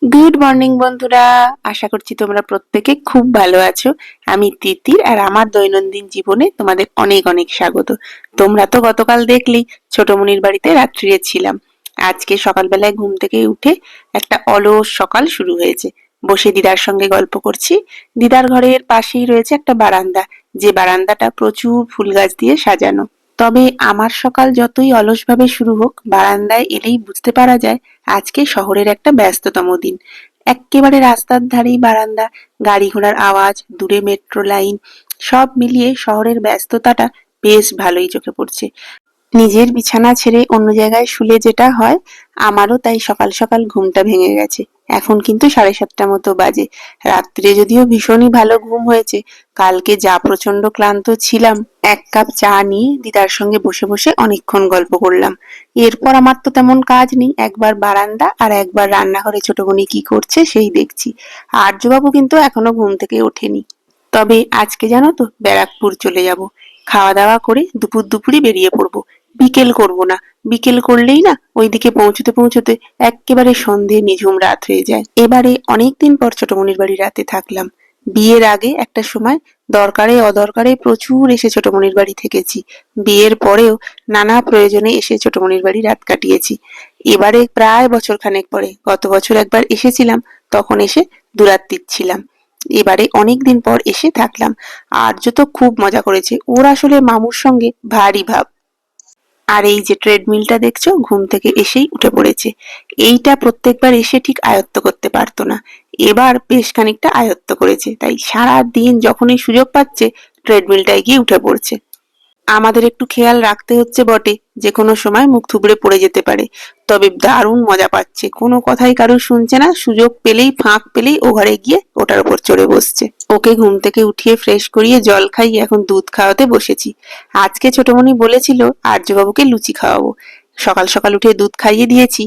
Good morning বন্ধুরা। আশা করছি তোমরা প্রত্যেকে খুব ভালো আছো। আমি তিতির, আর আমার দৈনন্দিন জীবনে তোমাদের অনেক অনেক স্বাগত। তোমরা তো গতকাল দেখলেই ছোটমনির বাড়িতে রাত্রিরে ছিলাম। আজকে সকালবেলায় ঘুম থেকে উঠে একটা অলস সকাল শুরু হয়েছে। বসে দিদার সঙ্গে গল্প করছি। দিদার ঘরের পাশেই রয়েছে একটা বারান্দা, যে বারান্দাটা প্রচুর ফুল গাছ দিয়ে সাজানো। তবে আমার সকাল যতই অলসভাবে শুরু হোক, বারান্দায় এলেই বুঝতে পারা যায় আজকে শহরের একটা ব্যস্ততম দিন। এক্কেবারে রাস্তার ধারেই বারান্দা, গাড়ি ঘোড়ার আওয়াজ, দূরে মেট্রো লাইন, সব মিলিয়ে শহরের ব্যস্ততাটা বেশ ভালোই চোখে পড়ছে। নিজের বিছানা ছেড়ে অন্য জায়গায় শুলে যেটা হয়, আমারও তাই সকাল সকাল ঘুমটা ভেঙে গেছে। এখন কিন্তু 7:30 মতো বাজে। রাত্রে যদিও ভীষণই ভালো ঘুম হয়েছে, কালকে যা প্রচন্ড ক্লান্ত ছিলাম। এক কাপ চা নিয়ে দিদার সঙ্গে বসে বসে অনেকক্ষণ গল্প করলাম। এরপর আমার তো তেমন কাজ নেই, একবার বারান্দা আর একবার রান্নাঘরে ছোটমণি কি করছে সেই দেখছি। আর্যবাবু কিন্তু এখনো ঘুম থেকে ওঠেনি। তবে আজকে জানো তো, ব্যারাকপুর চলে যাব। খাওয়া দাওয়া করে দুপুর দুপুরই বেরিয়ে পড়বো। বিকেল করব না। বিকেল করলেই না ওইদিকে পৌঁছতে পৌঁছতে এক্কেবারে সন্ধে নিঝুম রাত হয়ে যায়। এবারে অনেকদিন পর ছোটমনির বাড়ি রাতে থাকলাম। বিয়ের আগে একটা সময় দরকারে অদরকারে প্রচুর এসে ছোটমনির বাড়ি থেকেছি। বিয়ের পরেও নানা প্রয়োজনে এসে ছোটমনির বাড়ি রাত কাটিয়েছি। এবারে প্রায় বছর খানেক পরে, গত বছর একবার এসেছিলাম, তখন এসে দুরাত্রির ছিলাম। এবারে অনেকদিন পর এসে থাকলাম। আর্য তো খুব মজা করেছে, ওর আসলে মামুর সঙ্গে ভারী ভাব। আর এই যে ট্রেডমিলটা দেখছো, ঘুম থেকে এসেই উঠে পড়েছে। এইটা প্রত্যেকবার এসে ঠিক আয়ত্ত করতে পারতো না, এবার বেশ খানিকটা আয়ত্ত করেছে, তাই সারা দিন যখনই সুযোগ পাচ্ছে ট্রেডমিলটায় গিয়ে উঠে পড়ছে। আমাদের একটু খেয়াল রাখতে হচ্ছে বটে, যে কোনো সময় মুখ থুবড়ে পড়ে যেতে পারে। তবে দারুণ মজা পাচ্ছে, কোনো কথাই কারুর শুনছে না, সুযোগ পেলেই ফাঁক পেলেই ও ঘরে গিয়ে ওটার উপর চড়ে বসছে। ওকে ঘুম থেকে উঠিয়ে ফ্রেশ করিয়ে জল খাইয়ে এখন দুধ খাওয়াতে বসেছি। আজকে ছোটমণি বলেছিল আর্যবাবুকে লুচি খাওয়াবো। সকাল সকাল উঠে দুধ খাইয়ে দিয়েছি।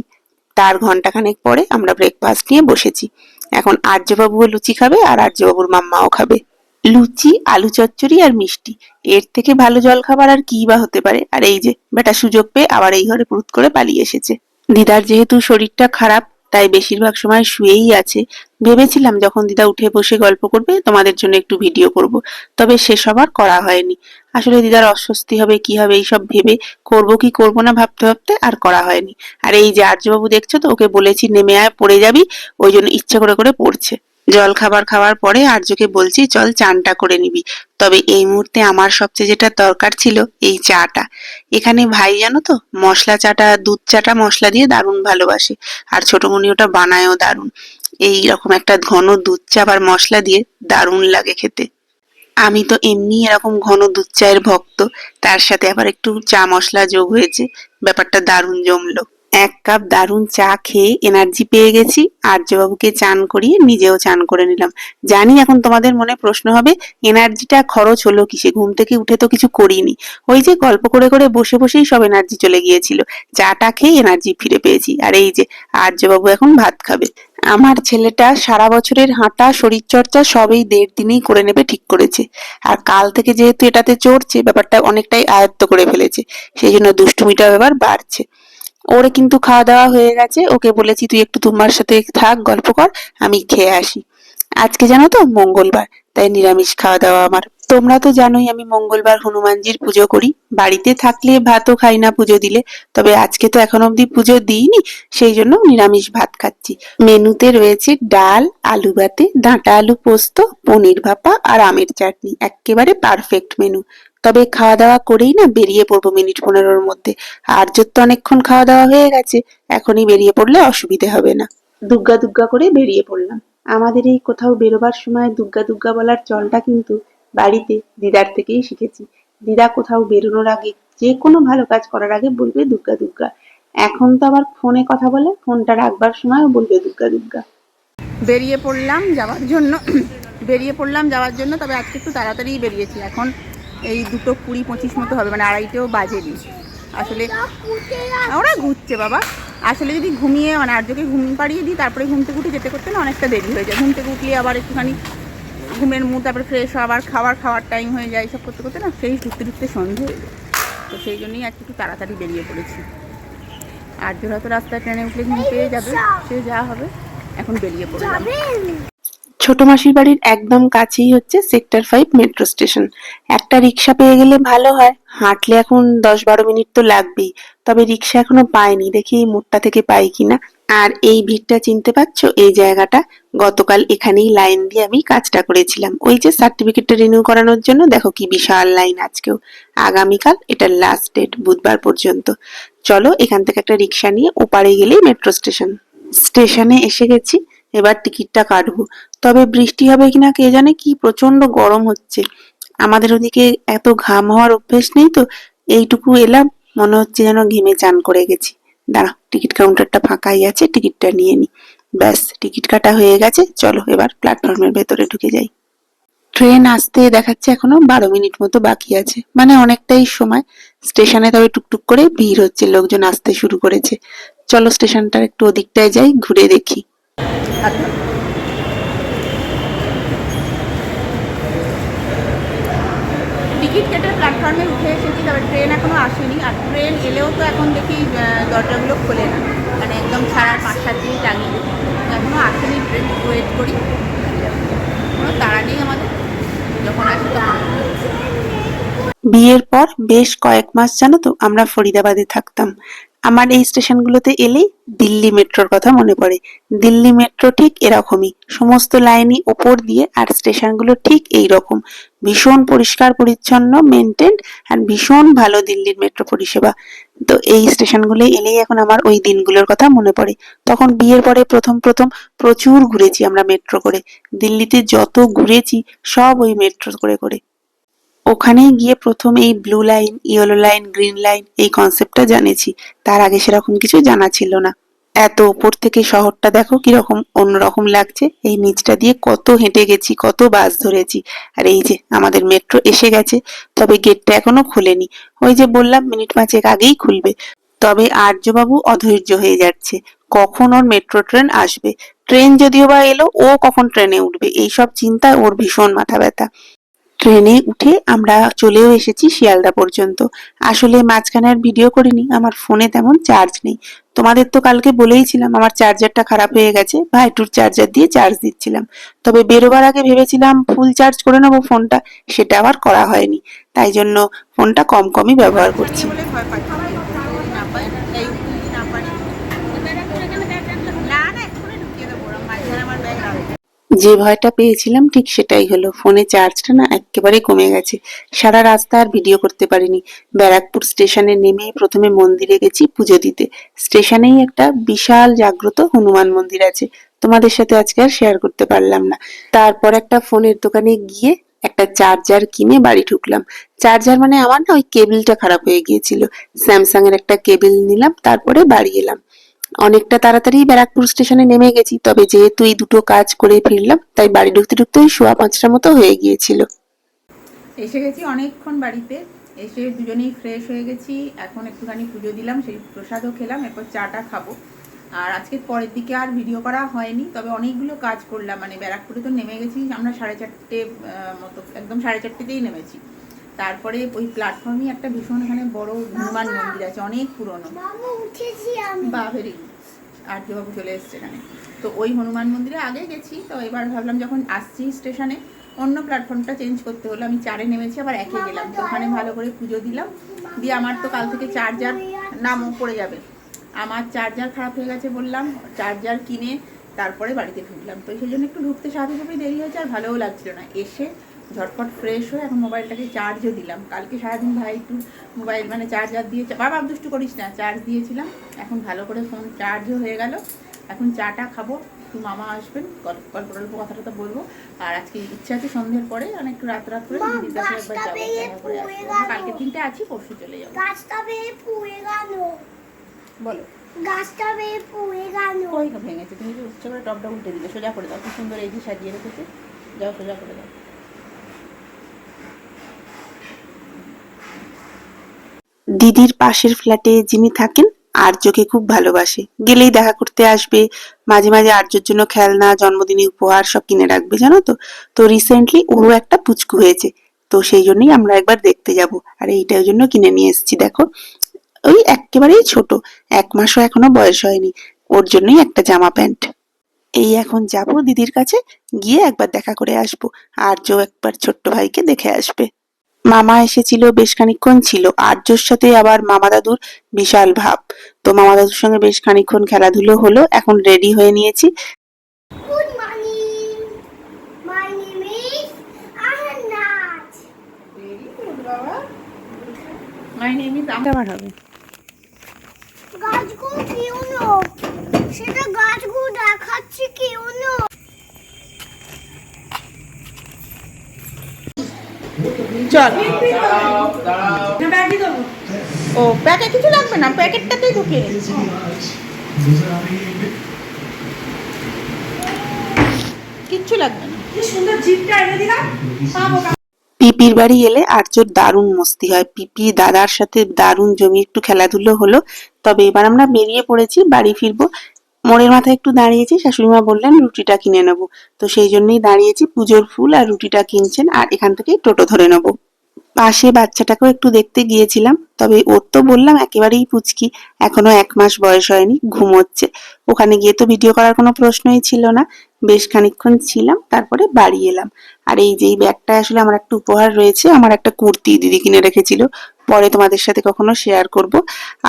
তার ঘন্টাখানেক পরে আমরা ব্রেকফাস্ট নিয়ে বসেছি। এখন আর্যবাবুও লুচি খাবে আর আর্যবাবুর মাম্মাও খাবে। লুচি, আলু চচ্চড়ি আর মিষ্টি, এর থেকে ভালো জলখাবার আর কি বা হতে পারে। আর এই যে বেটা সুযোগ পেয়ে আবার এই ঘরে পুরুত করে পালিয়ে এসেছে। দিদার যেহেতু শরীরটা খারাপ, তাই বেশিরভাগ সময় শুয়েই আছে। ভেবেছিলাম যখন দিদা উঠে বসে গল্প করবে তোমাদের জন্য একটু ভিডিও করব, তবে সেসব আর করা হয়নি। আসলে দিদার অস্বস্তি হবে কি হবে এইসব ভেবে করব কি করব না ভাবতে ভাবতে আর করা হয়নি। আর এই যে আর্যবাবু দেখছো তো, ওকে বলেছি নেমে আয় পড়ে যাবি, ওই জন্য ইচ্ছে করে করে পড়ছে। জল খাবার খাওয়ার পরে আর্যকে বলছি চল চানটা করে নিবি। তবে এই মুহূর্তে আমার সবচেয়ে যেটা দরকার ছিল এই চাটা। এখানে ভাই জানো তো, মশলা চাটা, দুধ চাটা মশলা দিয়ে দারুণ ভালোবাসে। আর ছোটমণি ওটা বানায়ও দারুণ। এই রকম একটা ঘন দুধ চা আর মশলা দিয়ে দারুণ লাগে খেতে। আমি তো এমনি এরকম ঘন দুধ চায়ের ভক্ত, তার সাথে আবার একটু চা মশলা যোগ হয়েছে, ব্যাপারটা দারুণ জমলো। এক কাপ দারুণ চা খেয়ে এনার্জি পেয়ে গেছি। আর্যবাবুকে চান করিয়ে নিজেও চান করে নিলাম। জানি এখন তোমাদের মনে প্রশ্ন হবে, এনার্জিটা খরচ হলো কিসে, ঘুম থেকে উঠে তো কিছু করিনি। ওই যে গল্প করে করে বসে বসেই সব এনার্জি চলে গিয়েছিল। চাটা খেয়ে এনার্জি ফিরে পেয়েছি। আর এই যে আর্যবাবু এখন ভাত খাবে। আমার ছেলেটা সারা বছরের হাঁটা শরীরচর্চা সব এই 1.5 দিনেই করে নেবে ঠিক করেছে। আর কাল থেকে যেহেতু এটাতে চড়ছে, ব্যাপারটা অনেকটাই আয়ত্ত করে ফেলেছে, সেই জন্য দুষ্টুমিটাও এবার বাড়ছে। ওর কিন্তু খাওয়া দাওয়া হয়ে গেছে, ওকে বলেছি তুই একটু তোমার সাথে থাক, গল্প কর, আমি খেয়ে আসি। আজকে জানো তো মঙ্গলবার, তাই নিরামিষ খাওয়া দাওয়া আমার। তোমরা তো জানোই আমি মঙ্গলবার হনুমানজির পুজো করি। বাড়িতে থাকলে ভাতও খাই না পুজো দিলে, তবে আজকে তো এখন অবধি পুজো দিইনি, সেই জন্য নিরামিষ ভাত খাচ্ছি। মেনুতে রয়েছে ডাল, আলু ভাতে, ডাঁটা আলু পোস্ত, পনির ভাপা আর আমের চাটনি, এক্কেবারে পারফেক্ট মেনু। তবে খাওয়া দাওয়া করেই না বেরিয়ে পড়বো মিনিট 15-র মধ্যে। আর্যর তো অনেকক্ষণ খাওয়া দাওয়া হয়ে গেছে, এখনই বেরিয়ে পড়লে অসুবিধে হবে না। দুগ্গা দুগ্গা করে বেরিয়ে পড়লাম। আমাদের এই কোথাও বেরোবার সময় দুগ্গা দুগ্গা বলার চলটা কিন্তু বাড়িতে দিদার থেকেই শিখেছি। দিদা কোথাও বেরোনোর আগে, যে কোনো ভালো কাজ করার আগে বলবে দুগ্গা দুগ্গা। এখন তো আবার ফোনে কথা বলে, ফোনটা রাখবার সময়ও বলবে দুগ্গা দুগ্গা। বেরিয়ে পড়লাম যাওয়ার জন্য। তবে আজকে একটু তাড়াতাড়ি বেরিয়েছি। এখন এই 2:20-25 মতো হবে, মানে 2:30ও বাজেনি। আসলে ওরা ঘুরছে বাবা। আসলে যদি ঘুমিয়ে, মানে আর্যকে ঘুম পাড়িয়ে দিই, তারপরে ঘুম থেকে উঠে যেতে করতে না অনেকটা দেরি হয়ে যায়। ঘুম থেকে উঠলে আবার একটুখানি ঘুমের মুড, তারপরে ফ্রেশ আবার খাওয়ার টাইম হয়ে যায়, সব করতে করতে না ফ্রেশ ঢুকতে ঢুকতে সন্ধে হয়ে যায়। তো সেই জন্যই একটু তাড়াতাড়ি বেরিয়ে পড়েছি। আর্যর হয়তো রাস্তায় ট্রেনে উঠলে ঘুম পেয়ে যাবে, সে যা হবে। এখন বেরিয়ে পড়লাম। ছোট মাসির বাড়ির একদম কাছেই হচ্ছে সেক্টর 5 মেট্রো স্টেশন। একটা রিক্সা পেয়ে গেলে ভালো হয়, হাঁটলে এখন 10-12 মিনিট তো লাগবেই। তবে রিক্সা এখনো পাইনি, দেখি এই মোড়টা থেকে পাই কিনা। আর এই ভিড়টা চিনতে পারছো, এই জায়গাটা গতকাল এখানেই লাইন দিয়ে আমি কাজটা করেছিলাম, ওই যে সার্টিফিকেটটা রিনিউ করানোর জন্য। দেখো কি বিশাল লাইন আজকেও। আগামীকাল এটার লাস্ট ডেট, বুধবার পর্যন্ত। চলো এখান থেকে একটা রিক্সা নিয়ে ওপারে গেলেই মেট্রো স্টেশন। স্টেশনে এসে গেছি, এবার টিকিটটা কাটবো। তবে বৃষ্টি হবে কিনা কে জানে, কি প্রচন্ড গরম হচ্ছে। আমাদের ওদিকে এত ঘাম হওয়ার অভ্যেস নেই তো, এইটুকু এলাম মনে হচ্ছে যেন ঘেমে চান করে গেছি। দাঁড়া, টিকিট কাউন্টারটা ফাঁকাই আছে, টিকিটটা নিয়ে নি। ব্যাস, টিকিট কাটা হয়ে গেছে, চলো এবার প্ল্যাটফর্মের ভেতরে ঢুকে যাই। ট্রেন আসতে দেখাচ্ছে এখনো 12 মিনিট মতো বাকি আছে, মানে অনেকটাই সময়। স্টেশনে তবে টুকটুক করে ভিড় হচ্ছে, লোকজন আসতে শুরু করেছে। চলো স্টেশনটার একটু ওদিকটায় যাই, ঘুরে দেখি। আচ্ছা, টিকিট কেটে প্ল্যাটফর্মে উঠে এসেছি, তবে ট্রেন এখনও আসেনি। আর ট্রেন এলেও তো এখন দেখি দরজাগুলো খোলে না, মানে একদম ছাড়ার 5-7 মিনিট আগে। এখনও আসেনি ট্রেন, ওয়েট করি। কোনো তাড়া নেই আমাদের, যখন আসে তখন। বিয়ের পর বেশ কয়েক মাস জানো তো আমরা ফরিদাবাদে থাকতাম। আমার এই স্টেশনগুলোতে এলেই দিল্লি মেট্রোর কথা মনে পড়ে। দিল্লি মেট্রো ঠিক এরকমই, সমস্ত লাইনই ওপর দিয়ে, আর স্টেশনগুলো ঠিক এই রকম, ভীষণ পরিষ্কার পরিচ্ছন্ন, মেনটেন্ড, আর ভীষণ ভালো দিল্লির মেট্রো পরিষেবা। তো এই স্টেশনগুলো এলেই এখন আমার ওই দিনগুলোর কথা মনে পড়ে। তখন বিয়ের পরে প্রথম প্রথম প্রচুর ঘুরেছি আমরা মেট্রো করে। দিল্লিতে যত ঘুরেছি সব ওই মেট্রো করে করে। ওখানেই গিয়ে প্রথম এই blue line, yellow line, green line এই কনসেপ্টটা জানেছি। তার আগে সেরকম কিছু জানা ছিল না। এত উপর থেকে শহরটা দেখো কিরকম অন্যরকম লাগছে। এই নিচটা দিয়ে কত হেঁটে গেছি, কত বাস ধরেছি। আর এই যে আমাদের মেট্রো এসে গেছে, তবে গেটটা এখনো খোলেনি। ওই যে বললাম মিনিট 5 আগেই খুলবে। তবে আর্যবাবু অধৈর্য হয়ে যাচ্ছে, কখন ওর মেট্রো ট্রেন আসবে। ট্রেন যদিও বা এলো, ও কখন ট্রেনে উঠবে এইসব চিন্তায় ওর ভীষণ মাথা ব্যথা। ট্রেনে উঠে আমরা চলেও এসেছি শিয়ালদা পর্যন্ত। আসলে মাঝখানে আর ভিডিও করিনি, আমার ফোনে তেমন চার্জ নেই। তোমাদের তো কালকে বলেইছিলাম আমার চার্জারটা খারাপ হয়ে গেছে, ভাইটুর চার্জার দিয়ে চার্জ দিচ্ছিলাম। তবে বেরোবার আগে ভেবেছিলাম ফুল চার্জ করে নেবো ফোনটা, সেটা আবার করা হয়নি। তাই জন্য ফোনটা কম কমই ব্যবহার করছি। বলে ভয় পাচ্ছি, যদি না পাই, এই যদি না পারি, না না এক্ষুনি ঢুকিয়ে দেবো। মাঝখানে আমার ব্যাগ রাখবো। যে ভয়টা পেয়েছিলাম ঠিক সেটাই হলো, ফোনে চার্জটা না একেবারে কমে গেছে। সারা রাস্তা আর ভিডিও করতে পারিনি। ব্যারাকপুর স্টেশনে নেমে প্রথমে মন্দিরে গেছি পুজো দিতে। স্টেশনেই একটা বিশাল জাগ্রত হনুমান মন্দির আছে, তোমাদের সাথে আজকে আর শেয়ার করতে পারলাম না। তারপর একটা ফোনের দোকানে গিয়ে একটা চার্জার কিনে বাড়ি ঢুকলাম। চার্জার মানে আমার না ওই কেবিলটা খারাপ হয়ে গিয়েছিল, স্যামসাং এর একটা কেবিল নিলাম, তারপরে বাড়ি এলাম। অনেকটা তাড়াতাড়ি ব্যারাকপুর স্টেশনে নেমে গেছি, তবে যেহেতু এই দুটো কাজ করে ফিরলাম তাই বাড়ি ঢুকতে ঢুকতে ওই 5:15 মতো হয়ে গিয়েছিল। এসে গেছি অনেকক্ষণ বাড়িতে, এসে দুজনেই ফ্রেশ হয়ে গেছি। এখন একটুখানি পুজো দিলাম, সেই প্রসাদও খেলাম, এরপর চাটা খাবো। আর আজকে পরের দিকে আর ভিডিও করা হয়নি, তবে অনেকগুলো কাজ করলাম। মানে ব্যারাকপুরে তো নেমে গেছি আমরা 4:30 মতো, একদম 4:30তেই নেমেছি। তারপরে ওই প্ল্যাটফর্মে একটা ভীষণ এখানে বড় হনুমান মন্দির আছে, অনেক পুরনো। বা ভেরি গুড, আর্যবাবু চলে এসছে এখানে। তো ওই হনুমান মন্দিরে আগে গেছি, তো এবার ভাবলাম যখন আসছি স্টেশনে অন্য প্ল্যাটফর্মটা চেঞ্জ করতে হলো, আমি 4-এ নেমেছি, আবার 1-এ গেলাম। তো ওখানে ভালো করে পুজো দিলাম, দিয়ে আমার তো কাল থেকে চার্জার নামও পড়ে যাবে। আমার চার্জার খারাপ হয়ে গেছে বললাম, চার্জার কিনে তারপরে বাড়িতে ঢুকলাম। তো সেই জন্য একটু ঢুকতে স্বাভাবিকভাবেই দেরি হয়েছে, আর ভালোও লাগছিল না। এসে ঝটপট ফ্রেশ হয়ে এখন মোবাইলটাকে চার্জও দিলাম। কালকে সারাদিন ভাই একটু মোবাইল মানে চার্জার দিয়ে, বাবা দুষ্টু করিস না, চার্জ দিয়েছিলাম। এখন ভালো করে ফোন চার্জও হয়ে গেল। এখন চাটা খাবো, একটু মামা আসবেন, গল্প টল্প কথাটা তো বলবো। আর আজকে ইচ্ছা আছে সন্ধ্যের পরে মানে একটু রাত করে দিদির কাছে একবার যাবো, দেখা করে আসবো। কালকে 3টে আছি, পরশু চলে যাবো। বলো, গাছটা কই ভেঙেছে? তুমি যে উচ্চ করে টপটা উল্টে দিলে, সোজা করে দাও। কি সুন্দর এই যে সাজিয়ে রেখেছে, যাও সোজা করে দাও। দিদির পাশের ফ্ল্যাটে যিনি থাকেন আর্যকে খুব ভালোবাসে, গেলেই দেখা করতে আসবে। মাঝে মাঝে আর্যর জন্য খেলনা, জন্মদিনে উপহার সব কিনে রাখবে জানো তো। তো রিসেন্টলি ওরও একটা পুচকু হয়েছে, তো সেই জন্যই আমরা একবার দেখতে যাব। আর এইটার জন্য কিনে নিয়ে এসেছি, দেখো ওই একেবারেই ছোট, 1 মাসও এখনো বয়স হয়নি। ওর জন্যই একটা জামা প্যান্ট। এই এখন যাব দিদির কাছে, গিয়ে একবার দেখা করে আসবো। আর্য একবার ছোট্ট ভাইকে দেখে আসবে। মামা এসেছিল, বেশ খানিকক্ষণ ছিল। আর্যর সাথে আবার মামা দাদুর বিশাল ভাব। তো মামা দাদুর সঙ্গে বেশ খানিকক্ষণ খেলাধুলো হলো। এখন রেডি হয়ে নিয়েছি। Good morning. My name is Ahanat. Very good বাবা। মাই নেম ইজ আমার হবে। গাছগুলো কেউ নো সেটা গাছগুলো দেখাচ্ছে কেউ নো চল ও প্যাকেট কিছু লাগবে না, প্যাকেটটাতেই ঢুকিয়ে রেখেছি। কিচ্ছু লাগবে না। কি সুন্দর জিপটা এনে দিলাম। পাবো পিপির বাড়ি এলে আর্যর দারুণ মস্তি হয়। পিপি দাদার সাথে দারুণ জমি একটু খেলাধুলো হলো। তবে এবার আমরা বেরিয়ে পড়েছি, বাড়ি ফিরবো। মোড়ের মাথায় একটু দাঁড়িয়েছি, শাশুড়িমা বললেন রুটিটা কিনে নেবো। তো সেই জন্যই দাঁড়িয়েছি, পুজোর ফুল আর রুটিটা কিনছেন, আর এখান থেকেই টোটো ধরে নেবো। পাশে বাচ্চাটাকেও একটু দেখতে গিয়েছিলাম, তবে ওর তো বললাম একেবারেই পুচকি, এখনো 1 মাস বয়স হয়নি, ঘুমোচ্ছে। ওখানে গিয়ে তো ভিডিও করার কোনো প্রশ্নই ছিল না। বেশ খানিকক্ষণ ছিলাম, তারপরে বাড়ি এলাম। আর এই যে এই ব্যাগটা আসলে আমার একটা উপহার রয়েছে, আমার একটা কুর্তি দিদি কিনে রেখেছিল, পরে তোমাদের সাথে কখনো শেয়ার করব।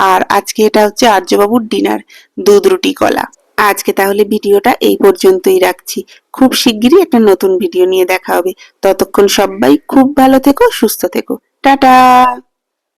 আর আজকে এটা হচ্ছে আর্যবাবুর ডিনার, দুধ রুটি কলা। আজকে তাহলে ভিডিওটা এই পর্যন্তই রাখছি। খুব শিগগিরই একটা নতুন ভিডিও নিয়ে দেখা হবে। ততক্ষণ সবাই খুব ভালো থেকো, সুস্থ থেকো। টাটা।